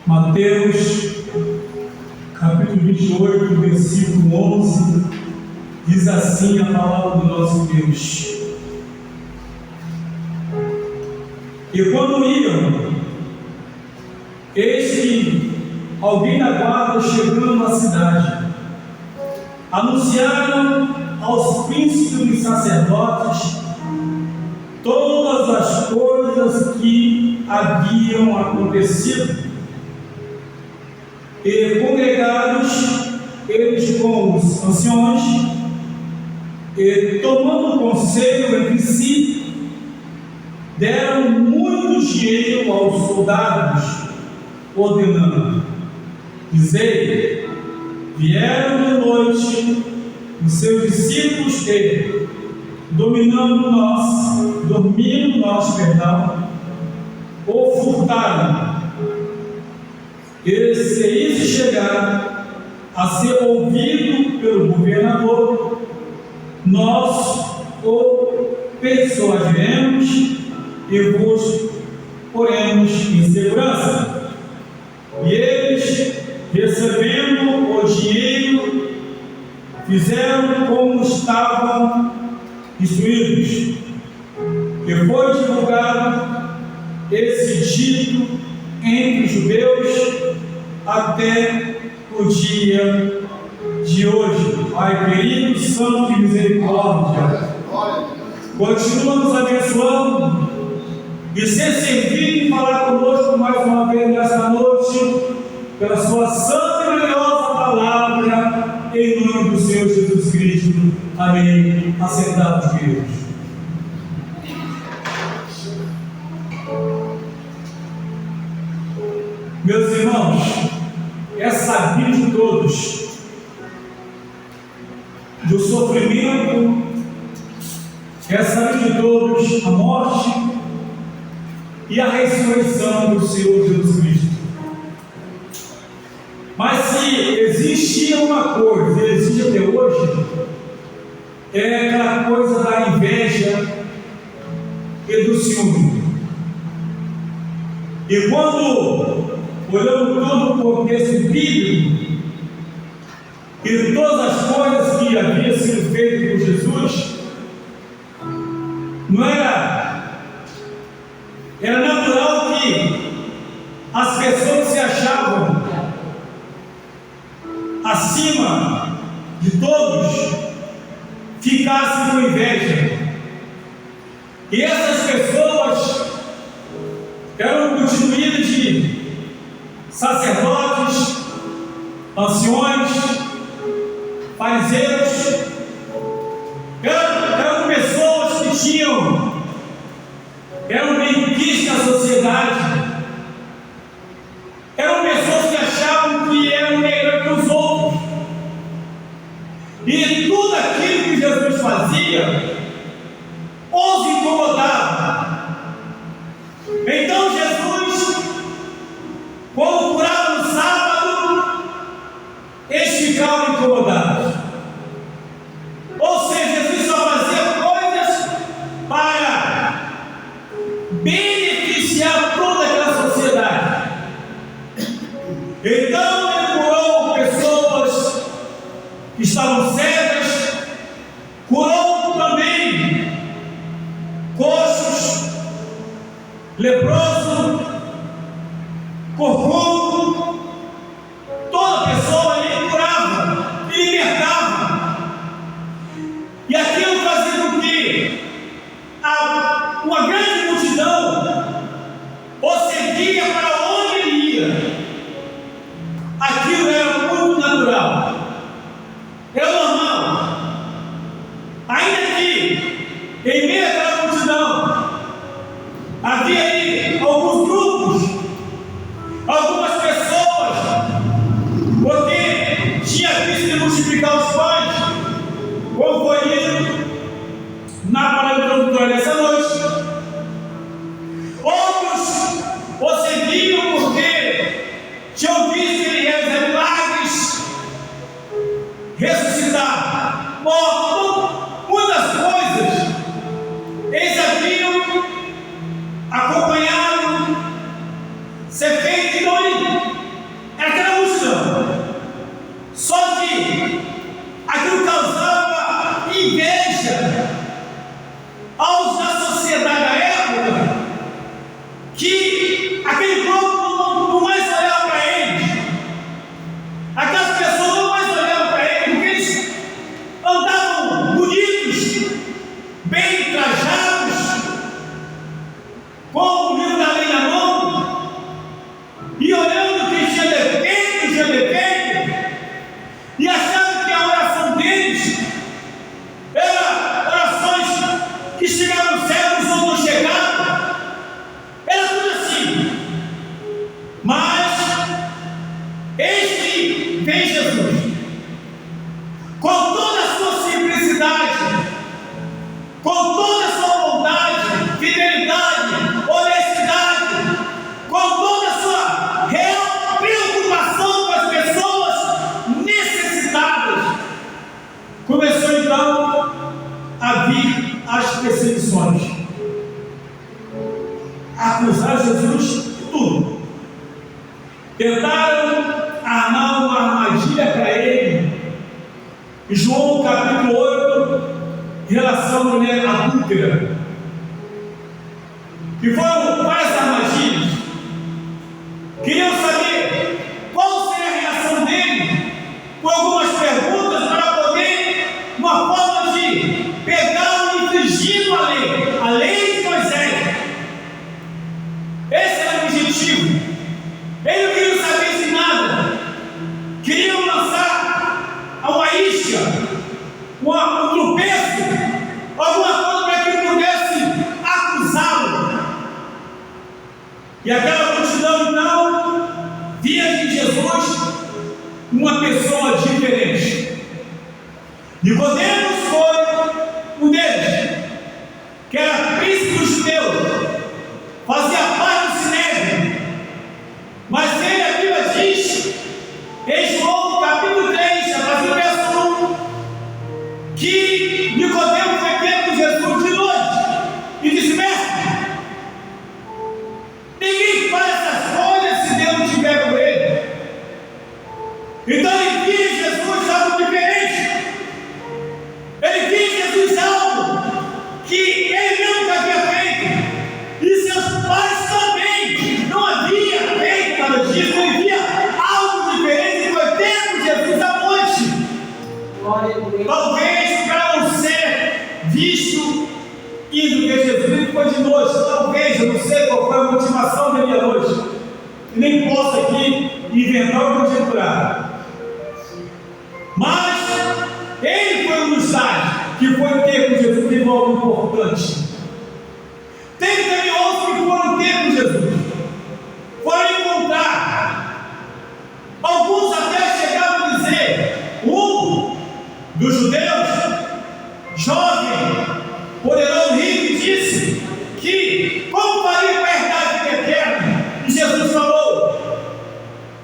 Mateus, capítulo 28, versículo 11, diz assim a palavra do nosso Deus: E quando iam, eis que alguém da guarda, chegando à cidade, anunciaram aos príncipes dos sacerdotes todas as coisas que haviam acontecido. E congregados eles com os anciões, e tomando conselho entre si, deram muito dinheiro aos soldados, ordenando: dizei, vieram de noite os seus discípulos e, dormindo nós, ou furtaram. E se isso chegar a ser ouvido pelo governador, nós o persuadiremos e vos poremos em segurança. E eles, recebendo o dinheiro, fizeram como estavam instruídos. E foi divulgado esse dito entre os judeus até o dia de hoje. Pai querido, santo e misericórdia, continua nos abençoando e ser servido e falar conosco mais uma vez nesta noite, pela sua santa e gloriosa palavra, em nome do Senhor Jesus Cristo. Amém. Assentados, queridos. Meus irmãos, é sabido de todos do sofrimento, é sabido de todos a morte e a ressurreição do Senhor Jesus Cristo. Mas se existia uma coisa, e existe até hoje, é aquela coisa da inveja e do ciúme. E quando olhando todo o contexto bíblico e todas as coisas que haviam sido feitas por Jesus, não era natural que as pessoas se achavam acima de todos ficassem com inveja. E essas pessoas eram constituídas de sacerdotes, anciões, fariseus. Eram pessoas que eram benquistas na sociedade, eram pessoas que achavam que eram melhor que os outros, e tudo aquilo que Jesus fazia os incomodava. Então Jesus, quando curava no sábado, eles ficavam incomodados. Ou seja, Jesus só fazia coisas para beneficiar toda aquela sociedade. Então ele curou pessoas que estavam cegas, curou também coxos, leproso, corcunda. Toda pessoa ele curava e libertava. E aquilo fazia com que uma grande multidão o seguia para onde ele ia. Aquilo era muito natural, era normal. Ainda que em meio àquela multidão havia aí alguns grupos, algumas pessoas, porque tinha visto multiplicar os pães, como foi lido na palavra introdutória dessa noite. Outros o seguiam porque tinham visto ele realizar milagres, ressuscitar mortos, muitas coisas. Eles haviam acompanhado oposições. Acusaram Jesus de tudo. Tentaram armar uma armadilha para ele. Em João capítulo 8, em relação à mulher adúltera, que foram várias armadilhas. Queriam saber qual seria a reação dele, com algumas perguntas para poder, uma forma de pegá-lo infringindo a lei de Moisés. Esse era o objetivo. Ele não queria saber de nada. Queriam lançar a uma isca, um tropeço, alguma coisa para que ele pudesse acusá-lo. E aquela multidão então via em Jesus uma pessoa diferente. Nicodemos foi um deles, que era príncipe dos judeus, fazia parte do sinédrio. Mas ele, a Bíblia diz, em João capítulo 3, a partir do verso 1, que Nicodemos foi ter com Jesus de noite e disse: mestre, ninguém faz essas coisas se Deus não estiver com ele. Então ele via em Jesus algo diferente. Ele via em Jesus algo que ele nunca havia feito, e seus pais também não haviam feito nada disso. Ele via algo diferente e foi ter com Jesus à noite. Talvez para não ser visto indo ver Jesus, ele foi de noite. Talvez, eu não sei qual foi a motivação dele à noite, e nem posso aqui inventar ou conjecturar. Mas ele foi um dos tais que foi ter com Jesus, teve algo importante. Teve também outros que foram ter com Jesus, foram encontrar. Alguns até chegaram a dizer, um dos judeus, jovem, poderoso, rico, disse que como faria para herdar a vida eterna? E Jesus falou: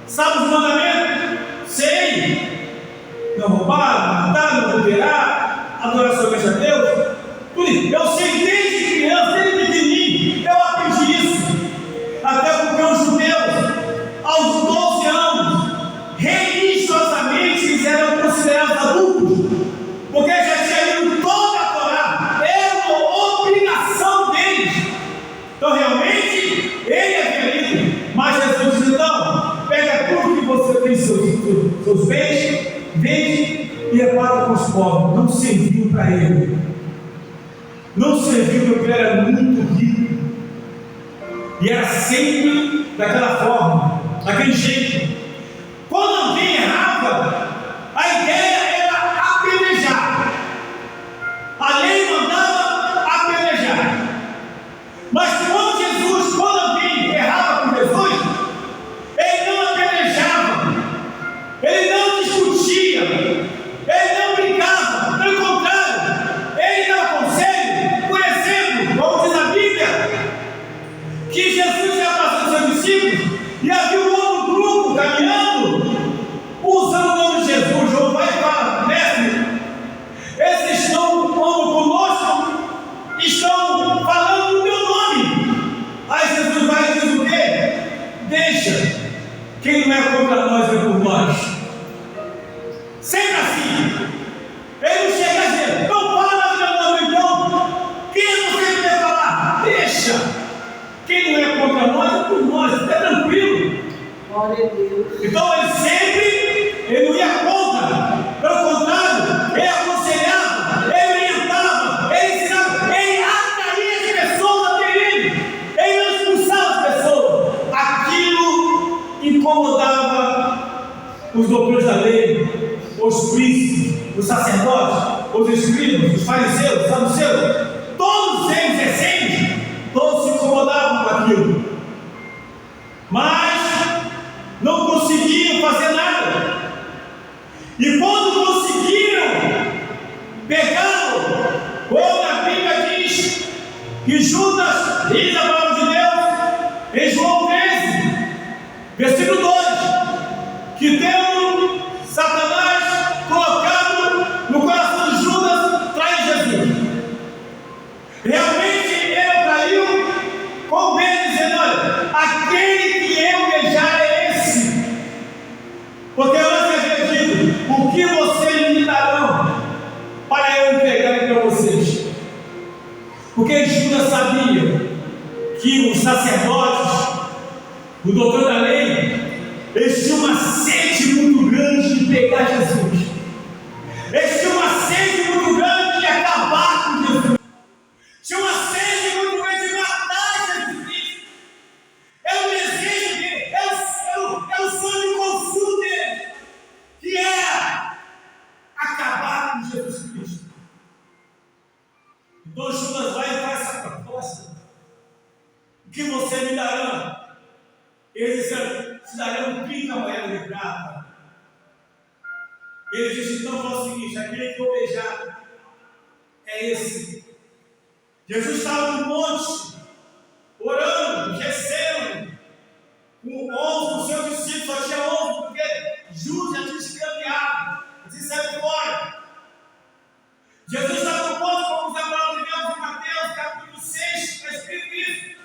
sabe os mandamentos? Sei. Não roubar, não matar, não adulterar, adorar somente a Deus. Tudo isso. Eu sei desde criança, desde pequenininho, eu aprendi isso. Até porque os judeus, aos 12 anos, religiosamente eram considerados adultos, porque já tinham lido toda a Torá, era uma obrigação deles. Então realmente ele havia lido. Mas Jesus disse: então, pega tudo que você tem, seus bens, vende e reparte com os pobres. Não serviu para ele. Não serviu porque ele era muito rico. E era sempre daquela forma, daquele jeito. Quando alguém errava, a ideia era apedrejar. A lei mandava apedrejar. Mas quando Jesus, quando alguém errava com Jesus, ele não apedrejava, ele não discutia, ele não brincava. Pelo contrário, ele dava conselho. Por exemplo, como diz a Bíblia, que Jesus ia passando seus discípulos e havia um outro grupo caminhando, usando o nome de Jesus. João vai e fala: mestre, esses estão conosco, estão falando o teu nome. Aí Jesus vai e diz o quê? Deixa, quem não é contra nós é por nós. Sempre assim. Ele não chega a dizer: não fala mais meu nome, então. Quem não tem que falar? Deixa. Quem não é contra nós é por nós. Fica tranquilo. Glória a Deus. Então ele não ia contra. Pelo contrário, ele aconselhava, ele orientava, ele ensinava, ele atraía as pessoas até ele. Ele não expulsava as pessoas. Aquilo incomodava os doutores da lei, os príncipes, os sacerdotes, os escribas, os fariseus, os saduceus. Todos eles, essênios, todos se incomodavam com aquilo. Mas não conseguiam fazer nada. E quando conseguiram pegá-lo, como a Bíblia diz que Judas diz a palavra de Deus em João 13, versículo 2, que tendo Satanás colocado no coração de Judas trair Jesus. Realmente aquele que eu beijar é esse. Porque antes havia dito: o que vocês me darão para eu entregar para vocês? Porque Judas sabia que os sacerdotes, o doutor da lei, eles tinham uma sede muito grande de pegar Jesus. Eles tinham uma sede muito grande de acabar com Jesus. Tinha uma sede muito grande de matar Jesus Cristo. É o desejo dele, é o sonho de consumo dele, que é acabar com Jesus Cristo. Então Judas vai e faz essa proposta: o que você me dará? Eles se darão 30 moedas de prata. Ele disse: então fala o seguinte, aquele que eu beijar é esse. Jesus estava no monte, orando, recebendo, com 11 dos seus discípulos, só tinha 11, porque Judas já tinha escaneado, disse: sai fora. Jesus estava no monte, como os abraços de Deus em Mateus, capítulo 6, está escrito isso.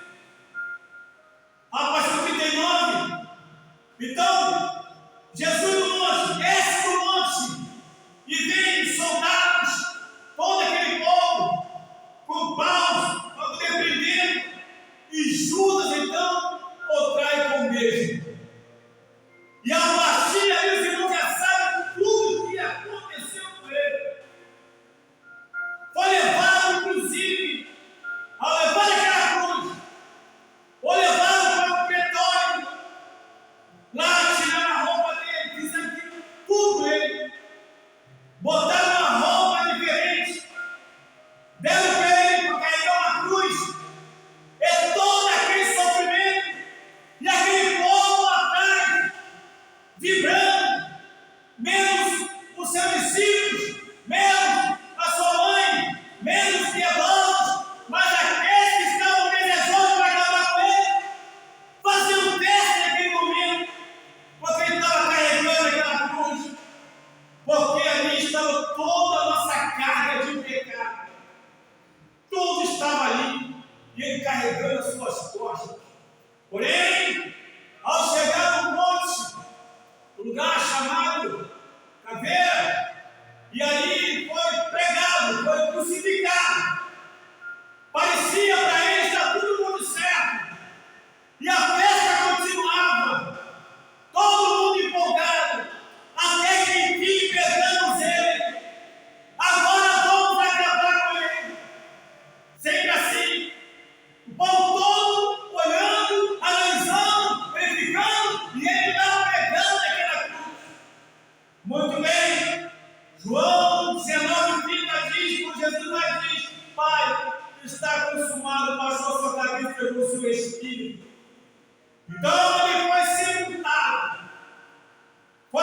A partir do 39. Então, Jesus no monte, desce do monte, e vem soldados, todo aquele povo, com paus, para poder prender, e Judas então o trai com beijo. E a partir daí os irmãos já sabem tudo o que aconteceu com ele. Foi levado, inclusive, ao levar aquela cruz, ou levado para o pretório, lá tiraram a roupa dele, fizeram tudo ele, botaram uma roupa diferente, deram para ele para carregar uma cruz, e todo aquele sofrimento, e aquele povo atrás, vibrando, menos os seus discípulos, menos a sua mãe, menos os piedosos, mas aqueles que estavam desejosos para acabar com ele, faziam teste naquele momento, porque ele estava carregando aquela cruz, porque ali estava toda a nossa carga de pecado, tudo estava ali, e ele carregando as suas costas. Porém, ao chegar no monte, lugar chamado Caveira, e ali foi pregado, foi crucificado. Parecia para ele estar tudo muito certo, e a festa continuava, todo mundo empolgado, até que enfim pegamos ele. Agora vamos acabar com ele. Sempre assim, o povo todo olhando, analisando, verificando, e ele estava pegando aquela cruz. Muito bem, João 19:30 diz, por Jesus vai diz: Pai, está consumado, passou a sua cabeça, pegou o seu espírito. Então ele foi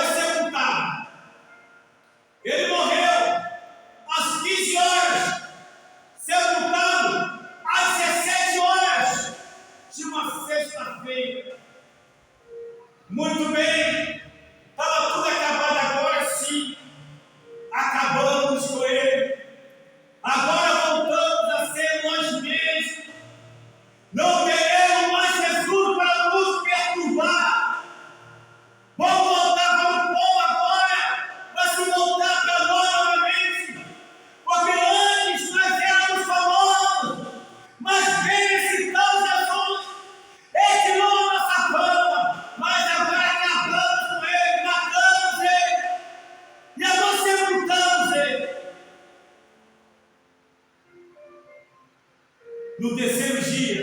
sepultado. Ele morreu às 15 horas, sepultado às 17 horas de uma sexta-feira. Muito bem, estava tudo acabado agora sim. Acabamos com ele. Agora voltamos a ser nós mesmos. Não queremos mais Jesus para nos perturbar. Vamos voltar para o povo agora, para se voltar para nós novamente. Porque antes nós éramos famosos, mas veio esse tal Jesus. Ele tirou a nossa fama, mas agora acabamos com ele, matamos ele, e agora sepultamos ele. No terceiro dia,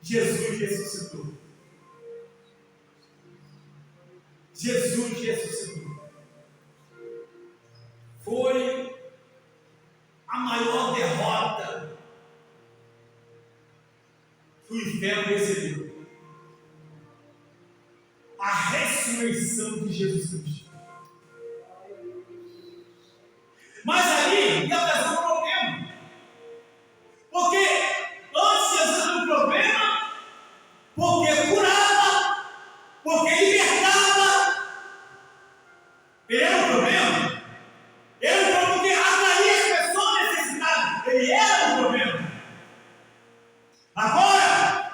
Jesus ressuscitou. Jesus ressuscitou. Foi a maior derrota que o inferno recebeu. A ressurreição de Jesus Cristo. Mas ali ia trazer um problema. Porque antes Jesus era um problema, porque curava, porque libertava. Ele era um problema. Ele era um problema porque atraía as pessoas necessitadas. Ele era um problema. Agora,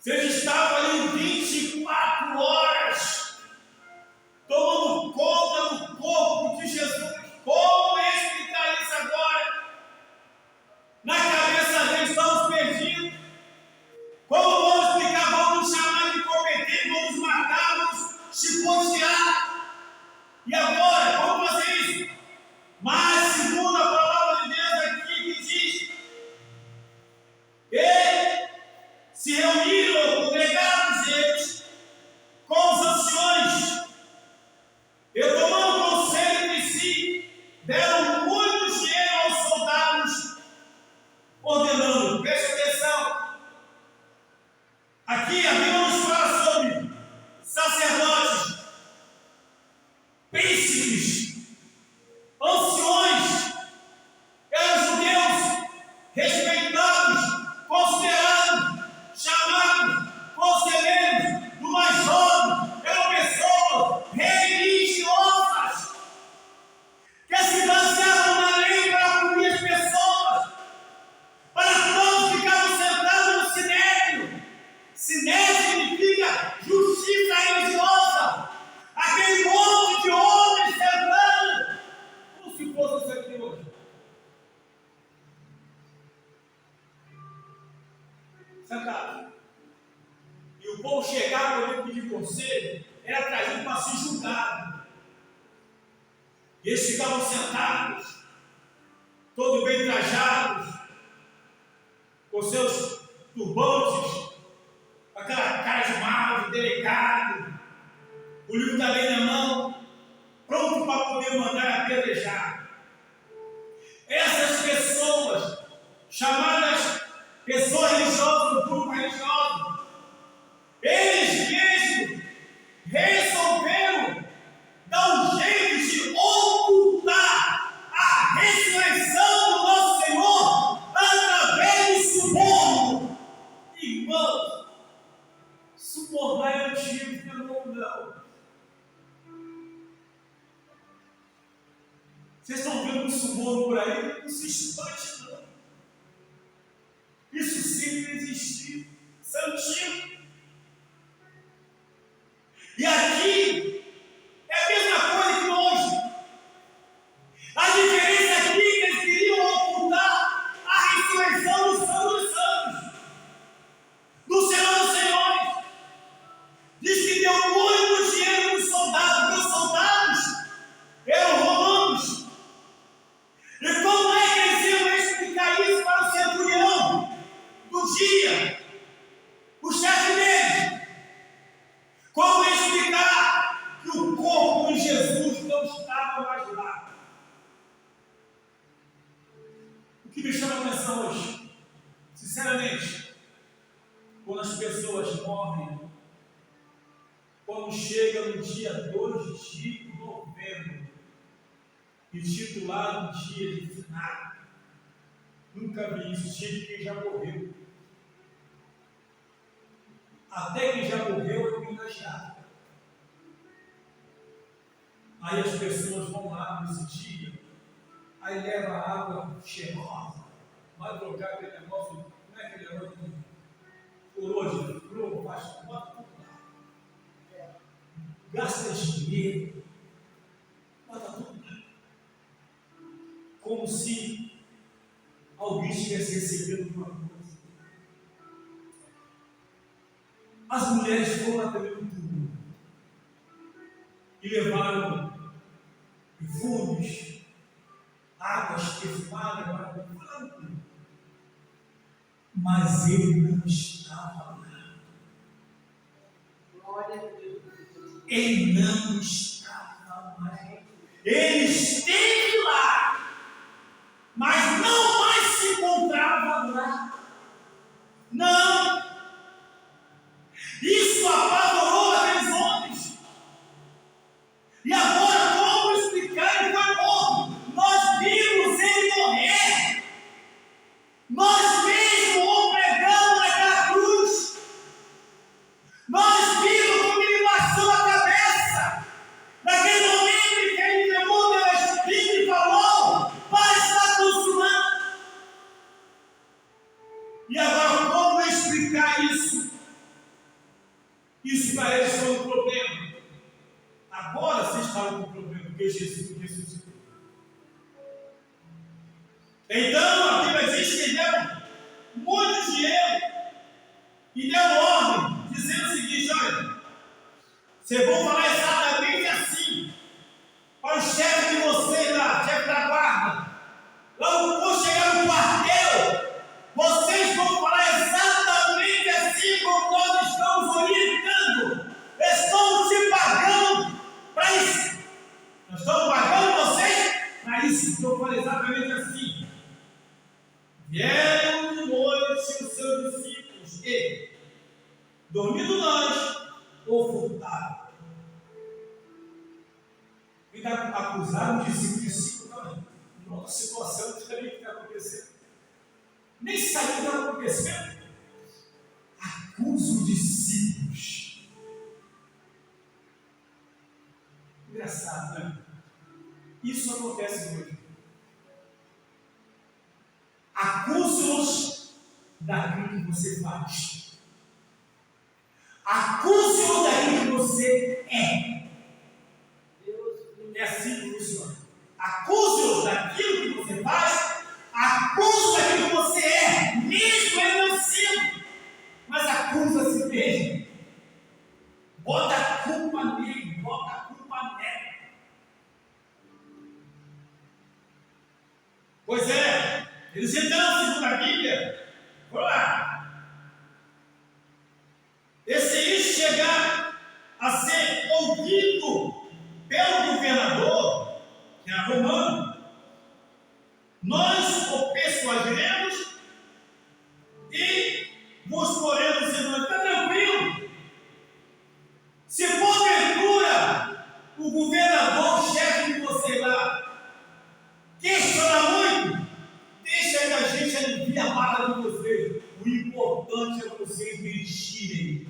Se eles estavam ali 24 horas, tomando conta do corpo de Jesus, como explicar isso agora? Na cabeça deles estamos perdidos. Como vamos explicar? Vamos nos chamar de incompetentes, vamos matar, vamos chicotear. E agora, como fazer isso? Mas, segundo a palavra de Deus aqui, que diz: eles se reuniram, congregaram eles com os anciões, e tomando conselho entre si, deram muito dinheiro aos soldados, ordenando, preste atenção, aqui a Bíblia nos fala sobre sacerdotes, príncipes, anciões, eram judeus, respeitados, considerados, chamados, conselheiros, do mais jovem, eram pessoas religiosas, que se baseavam na lei para punir as pessoas, para todos ficarem sentados no sinédrio. Sinédrio significa justiça religiosa, aquele monte de homens sentando, como se fosse isso aqui hoje. Sentado. E o povo chegava para pedir conselho, era trazido para ser julgado. E eles ficavam sentados, todos bem trajados, com seus turbantes, com aquela cara de mal, de delicado, o livro da lei na mão, pronto para poder mandar apedrejar. Essas pessoas, chamadas pessoas religiosas, do grupo religioso, eles mesmos resolveram dar um jeito de ocultar a ressurreição do nosso Senhor através do suborno. Irmãos, subornar é antigo, não. Vocês estão vendo um suborno por aí? Não se espante, não. Isso sempre existiu. Isso é antigo. E aqui é a mesma coisa que hoje. A diferença aqui é que eles queriam ocultar a ressurreição do Santo dos Santos, do Senhor dos Senhores. Diz que deu muito dinheiro para os soldados, porque os soldados eram romanos. E como é que eles iam explicar isso para o centurião do dia, o chefe deles? Como explicar que o corpo de Jesus não estava mais lá? O que me chama a atenção hoje, sinceramente, quando as pessoas morrem, quando chega no dia 2 de novembro, intitulado Dia de Finado, nunca vi isso, dia de quem já morreu. Até quem já morreu é homenageado. Aí as pessoas vão lá nesse dia, aí leva água cheirosa, vai trocar aquele negócio, como é aquele negócio de coroa de flor, bota tudo lá. Gasta dinheiro, bota tudo lá. Como se alguém tivesse recebido uma coisa. As mulheres foram até o túmulo e levaram perfumes, águas perfumadas, mas ele não estava lá. Ele não estava lá. Ele esteve lá, mas não mais se encontrava lá. Não. Isso apavorou aqueles homens. E agora, como explicar? Ele foi morto. Nós vimos ele morrer. Nós mesmos o pregamos naquela cruz. Nós vimos como ele baixou a cabeça. Naquele momento em que ele pegou o Espírito e falou: Pai, está consumado. E agora, como explicar isso? Isso para eles foi um problema. Agora vocês estavam com problema, porque Jesus ressuscitou. Então a Bíblia diz que deu muito dinheiro e deu ordem, dizendo o seguinte: olha, vocês vão falar exatamente assim para o chefe de vocês lá, chefe da guarda. Logo quando chegar no quartel, vocês vão falar exatamente assim como nós estamos orientando. Estamos te pagando para isso. Nós estamos pagando vocês para isso. Então fala exatamente assim. Vieram de noite os seus discípulos e, dormindo nós, o furtaram. E acusaram de discípulo também. Numa situação diferente que está acontecendo. Nem sabia o que estava acontecendo. Acusa os discípulos. Engraçado, né? Isso acontece hoje. Acuse-os daquilo que você faz. Acuse-os daquilo que você é. É assim que funciona. Acuse-os daquilo que você faz. Acuse daquilo que você é, mesmo ele não sendo. Mas acusa a si mesmo. Bota a culpa nele, bota a culpa nela. Pois é, eles então, segundo a Bíblia, vamos lá. Esse aí chegar a ser ouvido pelo governador, que era romano, nós o persuadiremos e vos poremos em nós. Está tranquilo? Se porventura o governador, o chefe de você lá, questiona muito, deixa aí a gente aliviar a barra de vocês. O importante é vocês mentirem.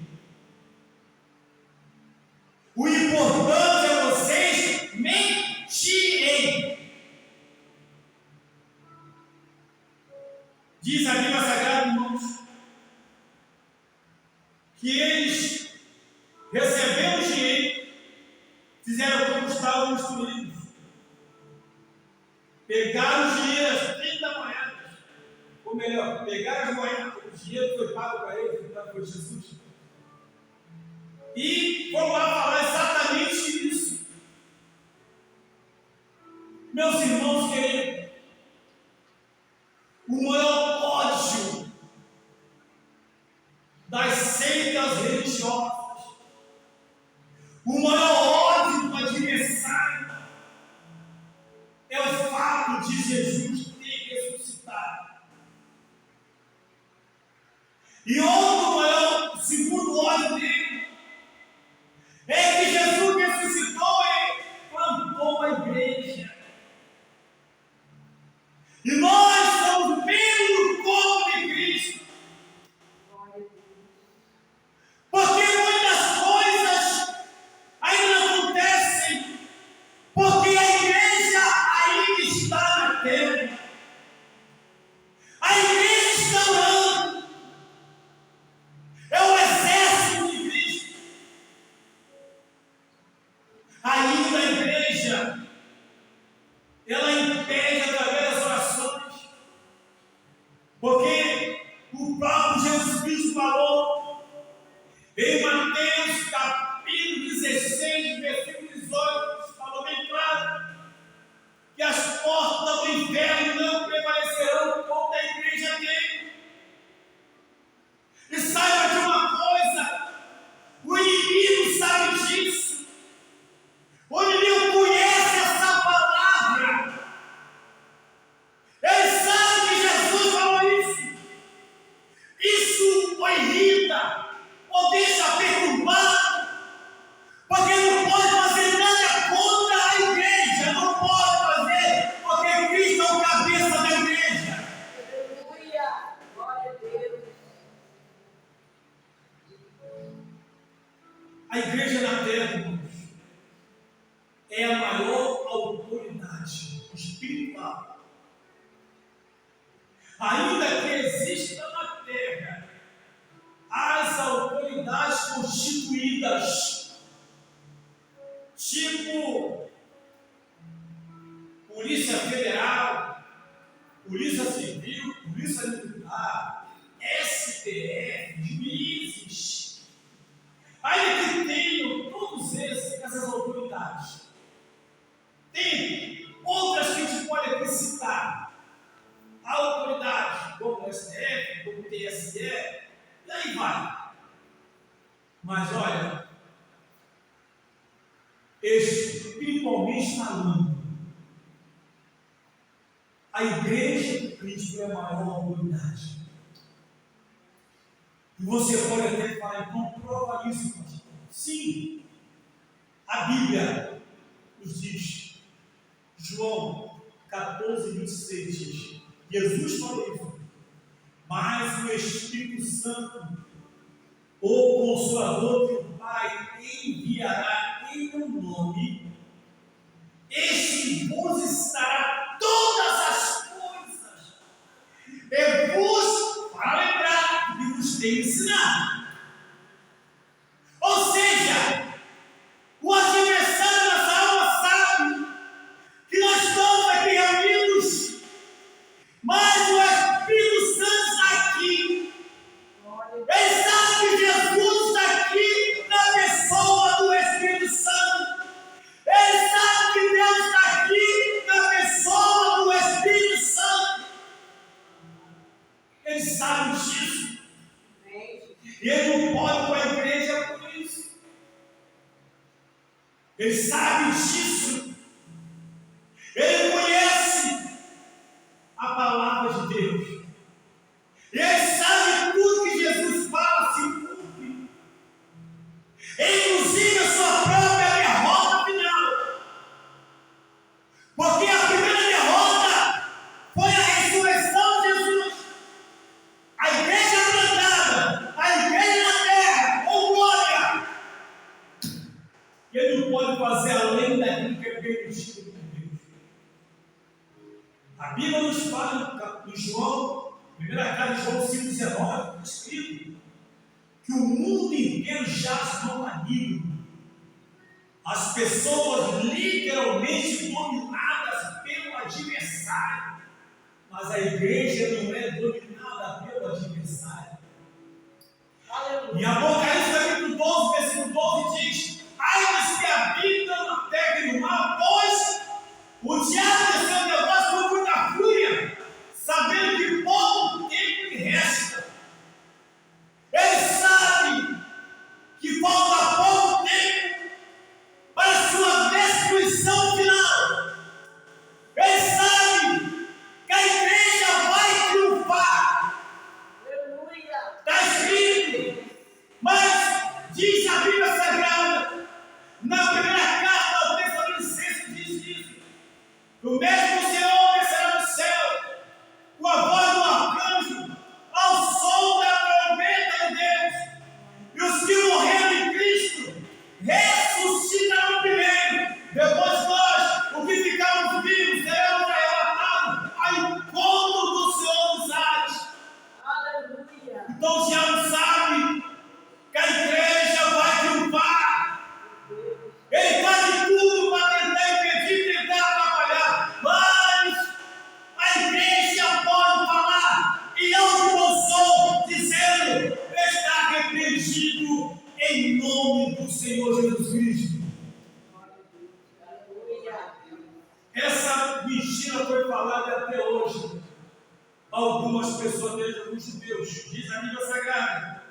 O importante é vocês mentirem. Diz a Bíblia Sagrada, irmãos, que eles recebendo dinheiro, fizeram como estavam instruídos. Pegaram o dinheiro, as 30 moedas. Ou melhor, pegaram as moedas, o dinheiro foi pago para eles, por Jesus. E vamos lá falar exatamente isso. Meus irmãos queridos, o maior ódio das seitas religiosas, o maior ódio do adversário é o fato de Jesus ter ressuscitado. E outro maior, segundo ódio dele, é que Jesus ressuscitou e plantou a igreja. E nós somos membros do corpo de Cristo. Porque muitas coisas ainda não acontecem, porque a igreja ainda está na terra. A igreja está orando. É o exército de Cristo. Ainda a igreja, ela impede através das orações. Porque o próprio Jesus Cristo falou em Mateus capítulo 16, versículo 18, falou bem claro que as portas do inferno não prevalecerão contra a igreja dele. E saiba de uma coisa, o inimigo sabe disso. O inimigo conhece essa palavra. Ele sabe que Jesus falou isso. Isso o irrita, ou deixa perturbado, porque não pode fazer nada contra a igreja. Não pode fazer, porque Cristo é o cabeça da igreja. Aleluia! Glória a Deus! A igreja na terra, irmãos, é a maior autoridade espiritual. Ainda que exista na terra as autoridades constituídas da STF, juízes, ainda que tenham todas essas autoridades, tem outras que a gente pode aqui citar, autoridades como o STF, como o TSE, e aí vai. Mas olha, espiritualmente falando, a igreja de Cristo é a maior autoridade. E você pode até falar, então prova isso, pastor. Sim, a Bíblia nos diz, João 14, 26 diz, Jesus falou isso, mas o Espírito Santo, o Consolador que o Pai enviará em meu nome, este vos estará todas as coisas, e vos para lembrar que vos tenho ensinado. Ou seja, o adversário da nossa alma sabe que nós estamos aqui reunidos, mas o Espírito Santo está aqui. Ele sabe que Jesus está aqui na pessoa do Espírito Santo. Ele sabe que Deus está aqui na pessoa do Espírito Santo. Ele sabe disso. E ele não pode com a igreja por isso. Ele sabe disso. Ele conhece a palavra de Deus. Ele sabe tudo que Jesus fala se cumpre. Inclusive a sua própria derrota final. Porque a primeira derrota foi a ressurreição de Jesus. A igreja plantada, a igreja na terra, com glória. Ele não pode fazer além daquilo que é permitido por Deus. A Bíblia nos fala em João, primeira carta de João 5,19, está escrito que o mundo inteiro jaz no maligno. As pessoas literalmente dominadas pelo adversário. Mas a igreja não é dominada pelo adversário. Aleluia. Em Apocalipse capítulo 12, versículo 12 diz: ai dos que habitam na terra e no mar, pois o diabo desceu ao negócio com muita fúria, sabendo que pouco tempo lhe resta. Ele sabe que falta pouco tempo para a sua destruição final. Ele sabe que a igreja vai triunfar. Aleluia. Está escrito, mas diz a Bíblia Sagrada, na primeira carta ao Tessalonicenses diz isso: o mesmo Senhor descerá do céu com a voz do arcanjo, ao som da trombeta de Deus, e os que morreram em Cristo ressuscitarão primeiro. Depois nós, os que ficarmos vivos, seremos arrebatados ao encontro do Senhor dos ares. Aleluia. Então o diabo sabe que a igreja vai triunfar. Ele faz de tudo para tentar impedir, tentar atrapalhar, mas a igreja pode falar e alto bom som, dizendo: está repreendido em nome do Senhor Jesus Cristo. Essa mentira foi falada até hoje. Algumas pessoas, desde alguns judeus, diz a Bíblia Sagrada.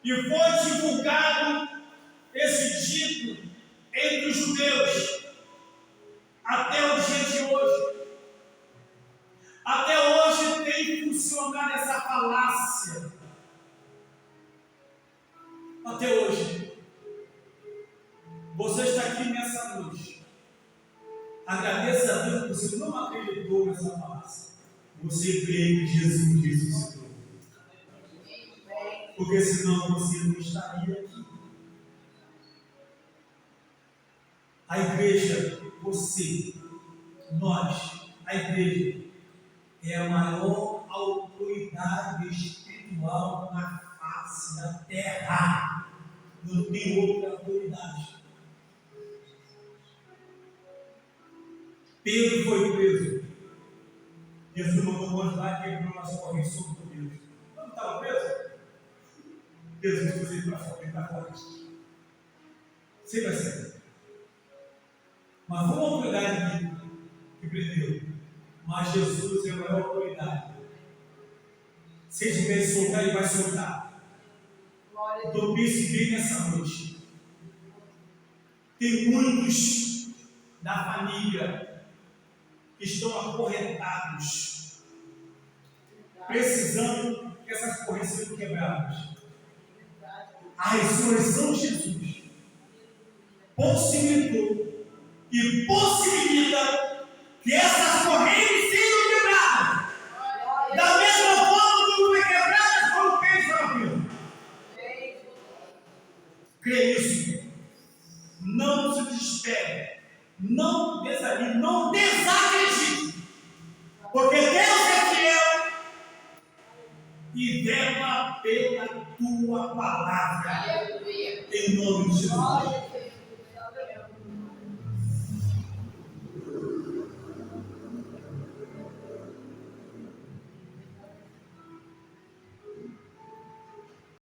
E foi divulgado esse dito entre os judeus até o dia de hoje. Até hoje tem funcionado essa falácia. Até hoje. Você está aqui nessa noite. Agradeça a Deus que você não acreditou nessa falácia. Você crê que Jesus ressuscitou. Porque senão você não estaria aqui. A igreja, você, nós, a igreja, é a maior autoridade espiritual na face da terra. Não tem outra autoridade. Pedro foi preso. Jesus mandou o anjo lá e quebrou as correntes sobre Deus. Quando estava preso, Jesus trouxe ele para fora, ele está fora. Sempre assim. Mas foi uma autoridade que prendeu. Mas Jesus é a maior autoridade. Se ele tiver que soltar, ele vai soltar. Então pense bem nessa noite. Tem muitos da família que estão acorrentados, precisando que essas correntes sejam quebradas. A ressurreição de Jesus possibilitou e possibilita que essas correntes sejam quebradas. Da mesma forma como foi quebrada quando o peixe foi abrido. Crê nisso. Não se desespere. Não desanime. Não desacredite. Porque Deus é fiel e vela pela tua palavra. Em nome de Jesus.